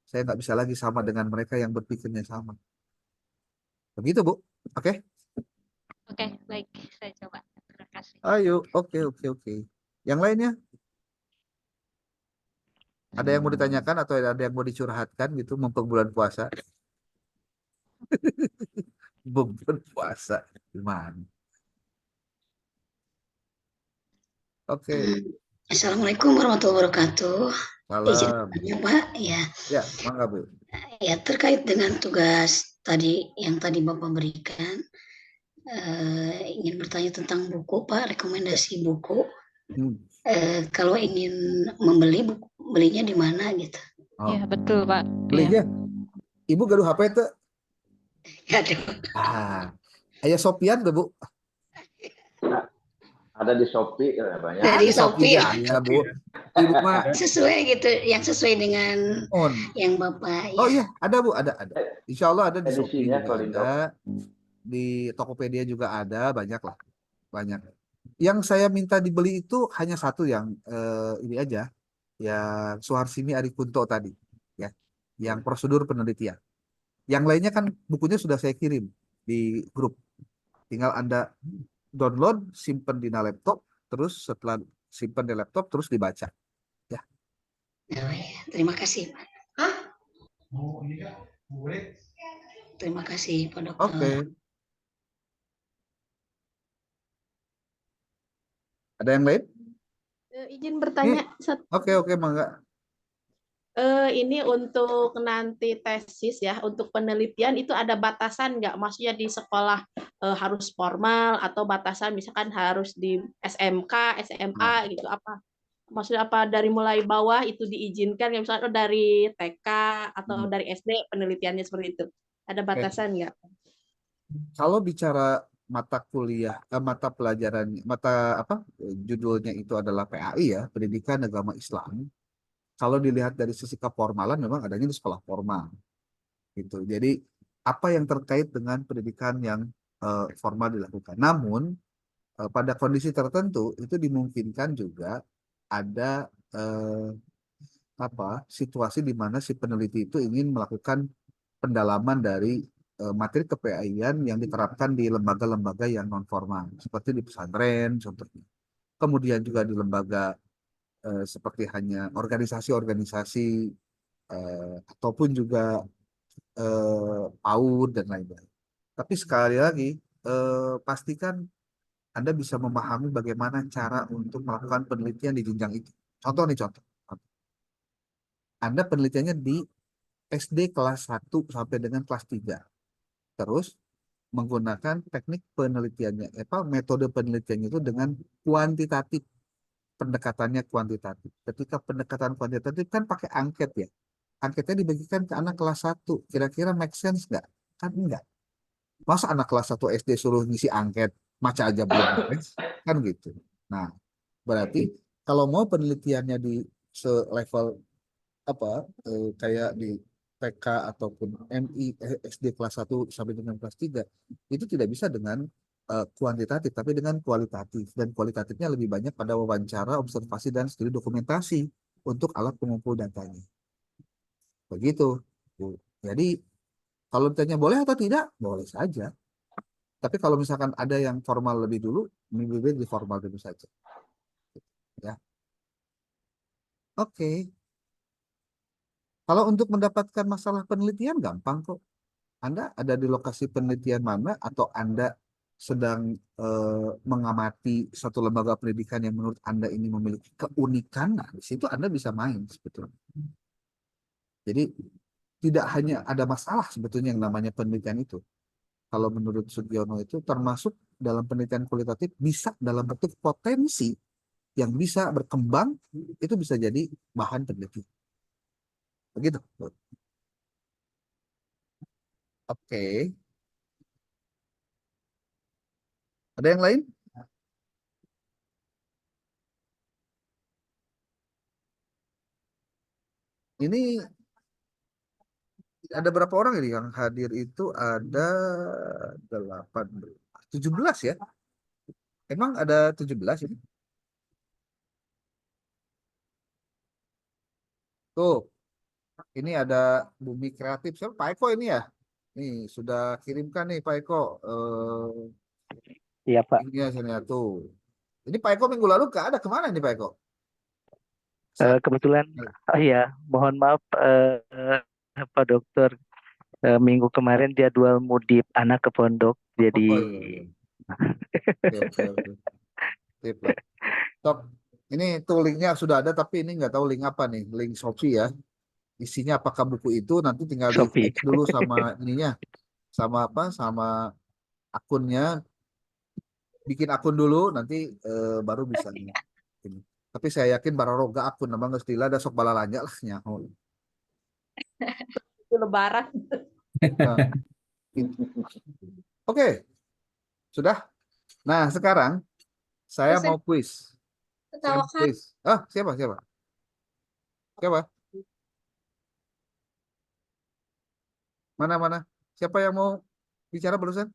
Saya nggak bisa lagi sama dengan mereka yang berpikirnya sama. Begitu, Bu. Oke? Oke, baik. Saya coba. Terima kasih. Ayo, oke. Yang lainnya? Ada yang mau ditanyakan atau ada yang mau dicurhatkan gitu mumpung bulan puasa? Bulan puasa. Gimana? Oke. Assalamualaikum warahmatullahi wabarakatuh. Izin Salam. bertanya, Pak. Ya, Ya, mangga Bu. ya terkait dengan tugas tadi yang tadi Bapak berikan, ingin bertanya tentang buku, Pak. Rekomendasi buku. Kalau ingin membeli buku, belinya di mana gitu? Oh, Iya, betul, Pak. belinya. Ibu gaduh HP tuh. Aduh, Ayah Sopian tuh, Bu. Ada di Shopee ya, banyak. dari Shopee Ya, Bu. Ibu mah sesuai gitu, yang sesuai dengan on. yang Bapak. Oh iya, ada Bu, ada. Insya Allah ada di Shopee Edisinya juga Kolindo. ada. Di Tokopedia juga ada, banyak lah. banyak. Yang saya minta dibeli itu hanya satu yang ini aja, yang Suharsini Arikunto tadi, ya, yang prosedur penelitian. Yang lainnya kan bukunya sudah saya kirim di grup. Tinggal Anda download, simpan di laptop, terus setelah simpan di laptop, terus dibaca. Ya. Oh, ya. Terima kasih, Pak. Terima kasih, Pak Dokter. Oke. Ada yang lain? Izin bertanya, Oke, mangga. ini untuk nanti tesis ya, untuk penelitian itu ada batasan nggak? Maksudnya di sekolah harus formal atau batasan misalkan harus di SMK, SMA gitu apa? Maksudnya apa dari mulai bawah itu diizinkan ya misalnya dari TK atau dari SD penelitiannya seperti itu. Ada batasan nggak? Kalau bicara mata kuliah, mata pelajaran, judulnya itu adalah PAI ya, Pendidikan Agama Islam. Kalau dilihat dari sisi keformalan memang adanya di sekolah formal gitu. Jadi apa yang terkait dengan pendidikan yang formal dilakukan. Namun pada kondisi tertentu itu dimungkinkan juga ada situasi di mana si peneliti itu ingin melakukan pendalaman dari materi ke-PAI-an yang diterapkan di lembaga-lembaga yang non formal seperti di pesantren contohnya. Kemudian juga di lembaga seperti hanya organisasi-organisasi ataupun juga PAUD dan lain-lain. Tapi sekali lagi pastikan Anda bisa memahami bagaimana cara untuk melakukan penelitian di jenjang itu. Contoh. Anda penelitiannya di SD kelas 1 sampai dengan kelas 3. Terus menggunakan teknik penelitiannya, metode penelitiannya itu dengan kuantitatif, pendekatannya kuantitatif. Ketika pendekatan kuantitatif kan pakai angket ya. Angketnya dibagikan ke anak kelas 1. Kira-kira make sense nggak? Kan enggak. Masa anak kelas 1 SD suruh ngisi angket, maca aja belum beres? Kan gitu. Nah, berarti kalau mau penelitiannya di selevel kayak di TK ataupun MI SD kelas 1 sampai dengan kelas 3 itu tidak bisa dengan kuantitatif tapi dengan kualitatif, dan kualitatifnya lebih banyak pada wawancara, observasi dan studi dokumentasi untuk alat pengumpul datanya. Begitu. Jadi kalau ditanya boleh atau tidak, boleh saja. Tapi kalau misalkan ada yang formal lebih dulu, lebih baik di formal dulu saja. Ya. Oke. Kalau untuk mendapatkan masalah penelitian gampang kok. Anda ada di lokasi penelitian mana atau Anda sedang mengamati satu lembaga pendidikan yang menurut Anda ini memiliki keunikan, nah di situ Anda bisa main sebetulnya. Jadi tidak hanya ada masalah sebetulnya yang namanya penelitian itu. Kalau menurut Sugiono itu termasuk dalam penelitian kualitatif bisa dalam bentuk potensi yang bisa berkembang, itu bisa jadi bahan penelitian. Begitu. Oke. Ada yang lain? Ini ada berapa orang ini yang hadir itu ada 8, 17 ya? Emang ada 17 ini? Tuh, ini ada Bumi Kreatif. Siapa? Pak Eko ini ya? Nih, sudah kirimkan nih Pak Eko. Iya Pak. Ini hasilnya tuh. Ini Pak Eko minggu lalu ada kemana nih Pak Eko? Kebetulan, oh iya, mohon maaf Pak Dokter, minggu kemarin jadwal mudip anak ke pondok, jadi Oh iya. Oke. Sip lah. Top. Ini tuh linknya sudah ada, tapi ini nggak tahu link apa nih, link Shopee ya. Isinya apakah buku itu nanti tinggal di Shopee. tag dulu sama ininya, sama akunnya, bikin akun dulu nanti baru bisa ini. Tapi saya yakin Bararoga akun nama nggak stila ada sok balalanya lah nyaho. Itu lebaran. Nah, gitu. Oke, sudah. Nah sekarang saya mau quiz. Siapa? Siapa? Mana? Siapa yang mau bicara barusan?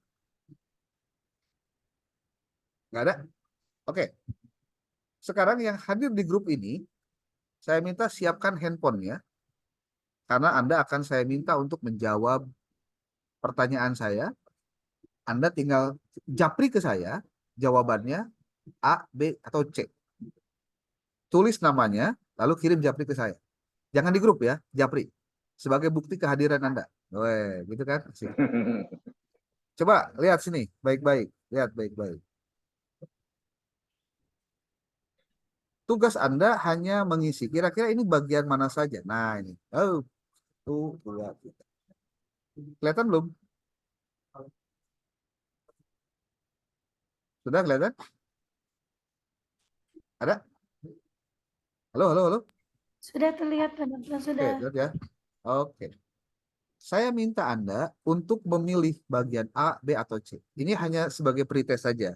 Nggak ada? Oke. Sekarang yang hadir di grup ini, saya minta siapkan handphonenya, karena Anda akan saya minta untuk menjawab pertanyaan saya. Anda tinggal japri ke saya jawabannya A, B, atau C. Tulis namanya, lalu kirim japri ke saya. Jangan di grup ya, japri. Sebagai bukti kehadiran Anda. Weh, gitu kan? Asik. Coba lihat sini, baik-baik. Lihat baik-baik. Tugas Anda hanya mengisi. Kira-kira ini bagian mana saja? Nah, ini. Oh, tuh, lihat. Kelihatan belum? Sudah kelihatan? Ada? Halo, halo, halo. Sudah terlihat, Pak Dokter, Oke, sudah. lihat ya. Oke. Saya minta Anda untuk memilih bagian A, B, atau C. Ini hanya sebagai pretest saja.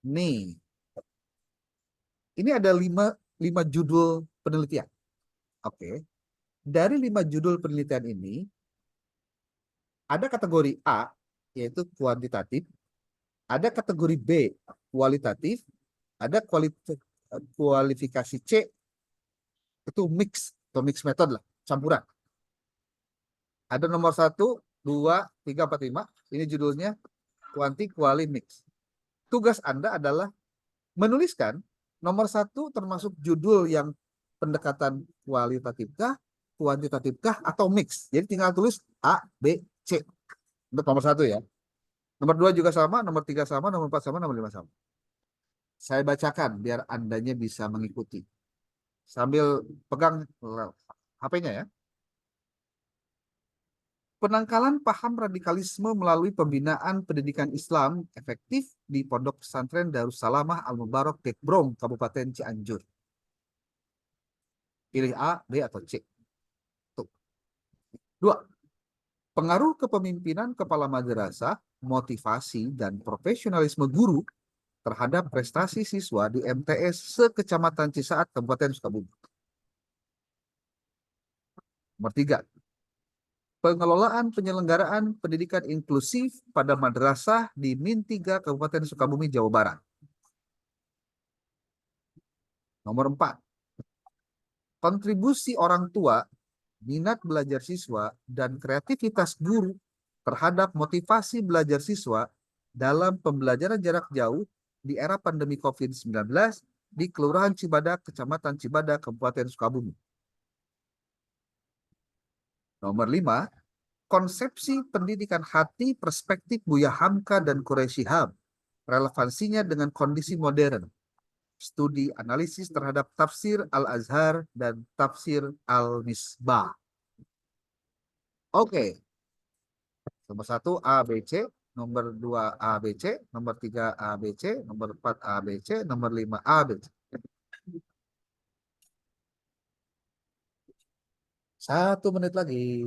Nih, ini ada lima judul penelitian. Oke. Dari 5 judul penelitian ini, ada kategori A, yaitu kuantitatif. Ada kategori B, kualitatif. Ada kualifikasi C, itu mix, atau mix method lah, campuran. Ada nomor 1, 2, 3, 4, 5. Ini judulnya kuanti, kuali, mix. Tugas Anda adalah menuliskan nomor 1 termasuk judul yang pendekatan kualitatifkah, kuantitatifkah, atau mix. Jadi tinggal tulis A, B, C. Untuk nomor 1 ya. Nomor 2 juga sama, nomor 3 sama, nomor 4 sama, nomor 5 sama. Saya bacakan biar Andanya bisa mengikuti. Sambil pegang HP-nya ya. Penangkalan paham radikalisme melalui pembinaan pendidikan Islam efektif di Pondok Pesantren Darussalamah Al-Mubarak Dekbrong, Kabupaten Cianjur. Pilih A, B, atau C. Tuh. 2. Pengaruh kepemimpinan kepala madrasah, motivasi, dan profesionalisme guru terhadap prestasi siswa di MTS se-Kecamatan Cisaat, Kabupaten Sukabumi. Nomor 3. Pengelolaan penyelenggaraan pendidikan inklusif pada madrasah di Min 3, Kabupaten Sukabumi, Jawa Barat. Nomor 4. Kontribusi orang tua, minat belajar siswa, dan kreativitas guru terhadap motivasi belajar siswa dalam pembelajaran jarak jauh di era pandemi COVID-19 di Kelurahan Cibadak, Kecamatan Cibadak, Kabupaten Sukabumi. Nomor 5. Konsepsi pendidikan hati perspektif Buya Hamka dan Quraisy Shihab, relevansinya dengan kondisi modern. Studi analisis terhadap tafsir Al-Azhar dan tafsir Al-Misbah. Oke. Nomor 1 A, B, C. Nomor 2 A, B, C. Nomor 3 A, B, C. Nomor 4 A, B, C. Nomor 5 A, B, C. 1 menit lagi.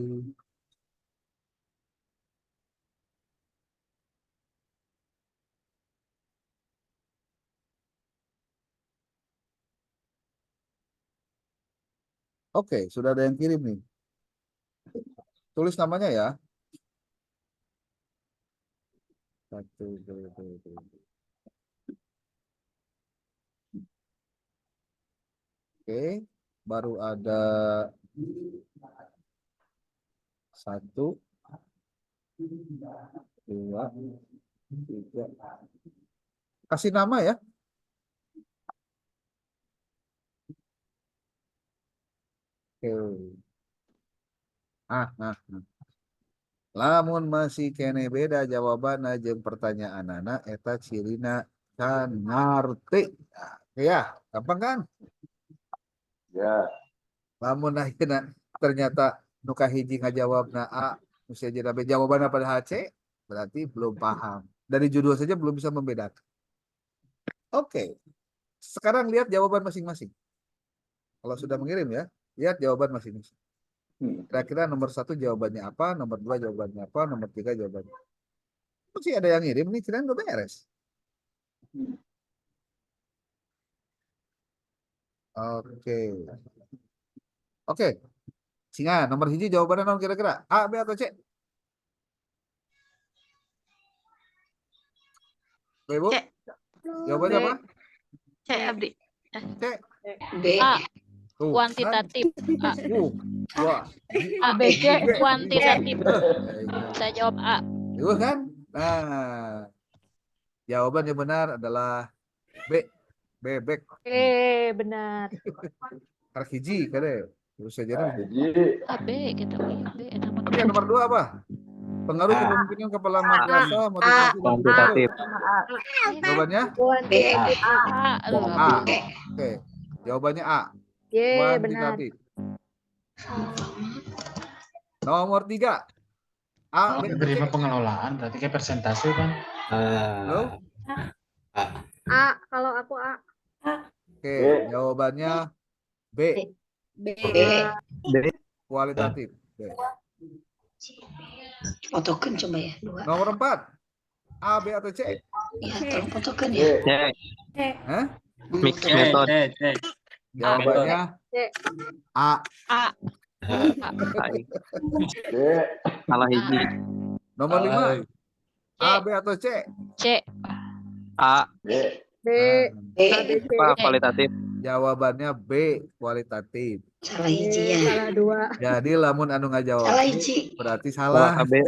Oke, sudah ada yang kirim nih. Tulis namanya ya. 1, 2, 3. Oke, baru ada 1, 2, 3. Kasih nama ya. Oke. Nah. Lamun masih kene beda jawaban jeung pertanyaan anak eta cirina kan ngarti. Nah, ya, gampang kan? Ya. Lamun akhirnya ternyata nu kahiji ngajawabna A, nu sejeuna B jawabanna pada C, berarti belum paham. Dari judul saja belum bisa membedakan. Oke. Sekarang lihat jawaban masing-masing. Kalau sudah mengirim ya, lihat jawaban masing-masing. Kira-kira nomor 1 jawabannya apa, nomor 2 jawabannya apa, nomor 3 jawabannya. Masih ada yang ngirim nih, kirain udah beres. Oke. Oke. Singa, nomor hiji jawabannya non kira-kira A, B, atau C? B, Bu? C. Jawabannya B. apa? C, Abdi. C. B. A. Tuh, kan? Kuantitatif. A. Wah. A. B. Kuantitatif. Baik. Saya jawab A. Iya kan? Nah, jawaban yang benar adalah B. Bebek. Benar. Karek hiji kade. Terus saja. Jadi, A, B gitu. Iya, B. Nama Tapi yang nomor 2 apa? Pengaruh A. kepemimpinan kepala madrasah, motivasi dan Kuantitatif. jawabannya B. A. Aduh, A. Oke. Jawabannya A. Benar. Kuantitatif. Nomor 3. A, B, Menerima pengelolaan berarti kayak persentase kan? Halo? A, kalau aku A. Oke, jawabannya B. B. Kualitatif. B. Fotokan coba ya. 2. Nomor 4. A, B atau C? Ya, tolong fotokan ya. Hah? Mix C, method. C, C. Jawabannya A. A. Salah hiji. Nomor 5. A, B atau C? C. A. B. B. Apa kualitatif? Jawabannya B. Kualitatif. Salah hiji ya. Salah 2. Jadi lamun anu ngajawab Salah hiji. berarti salah. KB.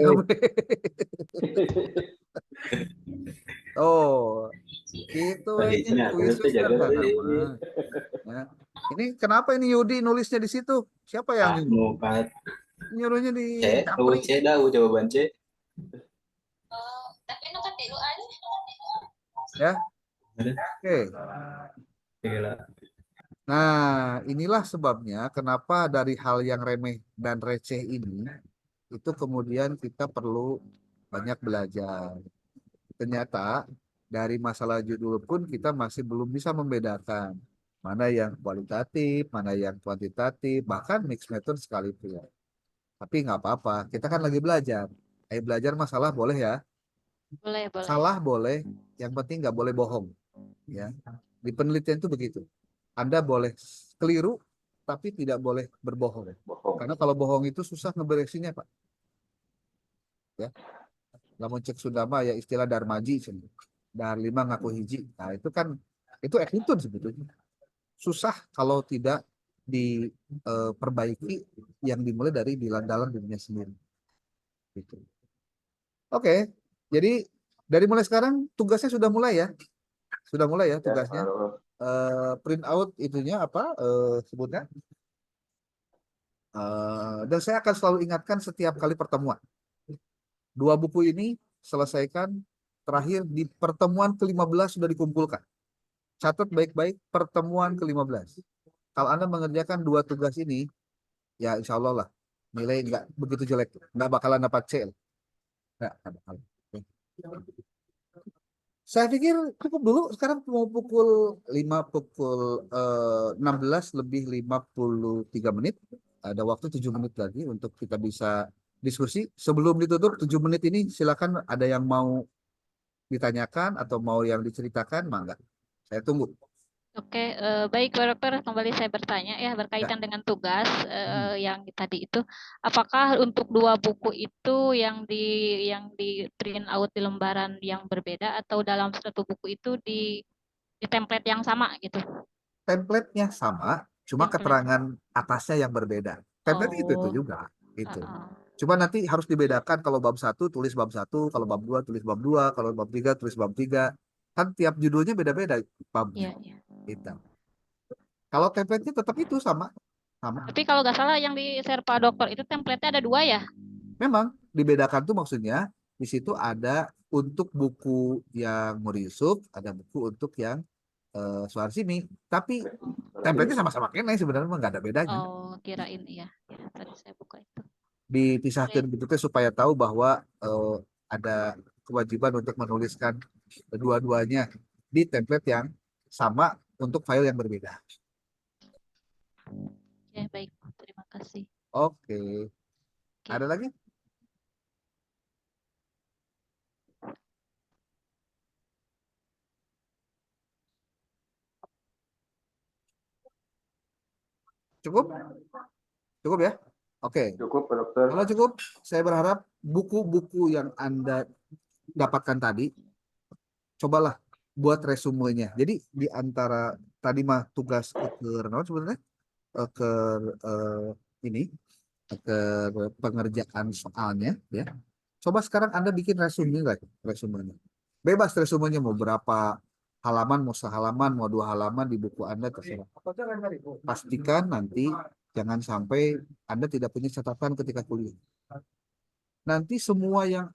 Oh, itu ini kuisnya sederhana, mah. Ya. Ini kenapa ini Yudi nulisnya di situ? Siapa yang nyuruhnya di Capri? C dah jawaban C. Ya. Oke. Nah, inilah sebabnya kenapa dari hal yang remeh dan receh ini itu kemudian kita perlu banyak belajar. Ternyata dari masalah judul pun kita masih belum bisa membedakan mana yang kualitatif, mana yang kuantitatif, bahkan mixed method sekalipun. Tapi nggak apa-apa, kita kan lagi belajar. Ayo belajar masalah boleh ya? Boleh, boleh. Salah boleh, yang penting nggak boleh bohong. Ya, di penelitian itu begitu. Anda boleh keliru, tapi tidak boleh berbohong. Karena kalau bohong itu susah ngeberesinnya, Pak. Ya, lamun cek Sundama ya istilah darmaji, dar 5 ngaku hiji. Nah itu kan itu attitude sebetulnya. Susah kalau tidak diperbaiki yang dimulai dari dalam dirinya sendiri. Gitu. Oke, jadi dari mulai sekarang tugasnya sudah mulai ya. Sudah mulai ya tugasnya. Print out itunya apa sebutnya. Dan saya akan selalu ingatkan setiap kali pertemuan. 2 buku ini selesaikan terakhir di pertemuan ke-15 sudah dikumpulkan. Catat baik-baik pertemuan ke-15. Kalau Anda mengerjakan 2 tugas ini, ya insya Allah lah nilai nggak begitu jelek, nggak bakalan dapat C. Nggak bakalan. Saya pikir cukup dulu. Sekarang mau pukul 16 lebih 53 menit. Ada waktu 7 menit lagi untuk kita bisa diskusi. Sebelum ditutup 7 menit ini silakan ada yang mau ditanyakan atau mau yang diceritakan, mangga. Saya tunggu. Oke, baik Pak Dokter, kembali saya bertanya ya berkaitan dengan tugas yang tadi itu, apakah untuk 2 buku itu yang di print out di lembaran yang berbeda atau dalam satu buku itu di template yang sama gitu? Template-nya sama, cuma keterangan atasnya yang berbeda. Template itu juga, itu. Cuma nanti harus dibedakan kalau bab 1 tulis bab 1, kalau bab 2 tulis bab 2, kalau bab 3 tulis bab 3. Kan tiap judulnya beda-beda babnya. Iya. Gitu. Kalau template-nya tetap itu sama. Tapi kalau nggak salah yang di share Pak Dokter itu template-nya ada 2 ya? Memang dibedakan tuh maksudnya di situ ada untuk buku yang Muri Yusuf, ada buku untuk yang Suharsini. Tapi template-nya sama-sama kene sebenarnya nggak ada bedanya. Oh, kirain iya. Ya, tadi saya buka itu. Dipisahkan gitu supaya tahu bahwa ada kewajiban untuk menuliskan dua-duanya di template yang sama untuk file yang berbeda. Oke, baik. Terima kasih. Oke. Ada lagi? Cukup? Cukup ya? Oke. Cukup, Pak Dokter. Kalau cukup, saya berharap buku-buku yang Anda dapatkan tadi, cobalah buat resumenya. Jadi di antara tadi mah tugas sebenarnya ke ini ke pengerjaan soalnya ya. Coba sekarang Anda bikin resumenya. Bebas resumenya mau berapa halaman, mau sehalaman, mau 2 halaman di buku Anda terserah. Pastikan nanti jangan sampai Anda tidak punya catatan ketika kuliah. Nanti semua yang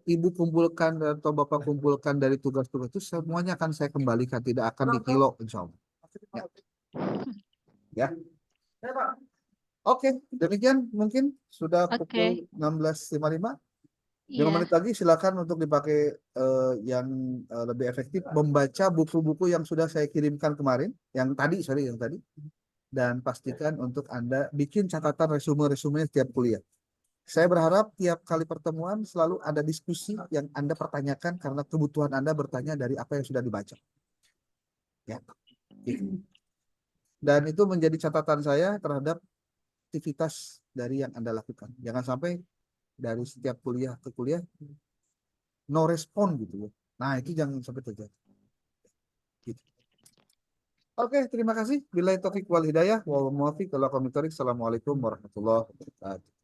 Ibu kumpulkan atau Bapak kumpulkan dari tugas-tugas itu semuanya akan saya kembalikan, tidak akan dikilo insya Allah. Ya. Oke, demikian mungkin sudah pukul 16.55. 5 menit lagi silakan untuk dipakai yang lebih efektif membaca buku-buku yang sudah saya kirimkan kemarin, yang tadi, dan pastikan untuk Anda bikin catatan resume-resumenya setiap kuliah. Saya berharap tiap kali pertemuan selalu ada diskusi yang Anda pertanyakan karena kebutuhan Anda bertanya dari apa yang sudah dibaca. Ya. Dan itu menjadi catatan saya terhadap aktivitas dari yang Anda lakukan. Jangan sampai dari setiap kuliah ke kuliah no respon gitu. Nah, itu jangan sampai terjadi. Gitu. Oke, terima kasih. Billahi taufiq wal hidayah. Wal muwaffiq. Assalamualaikum warahmatullahi wabarakatuh.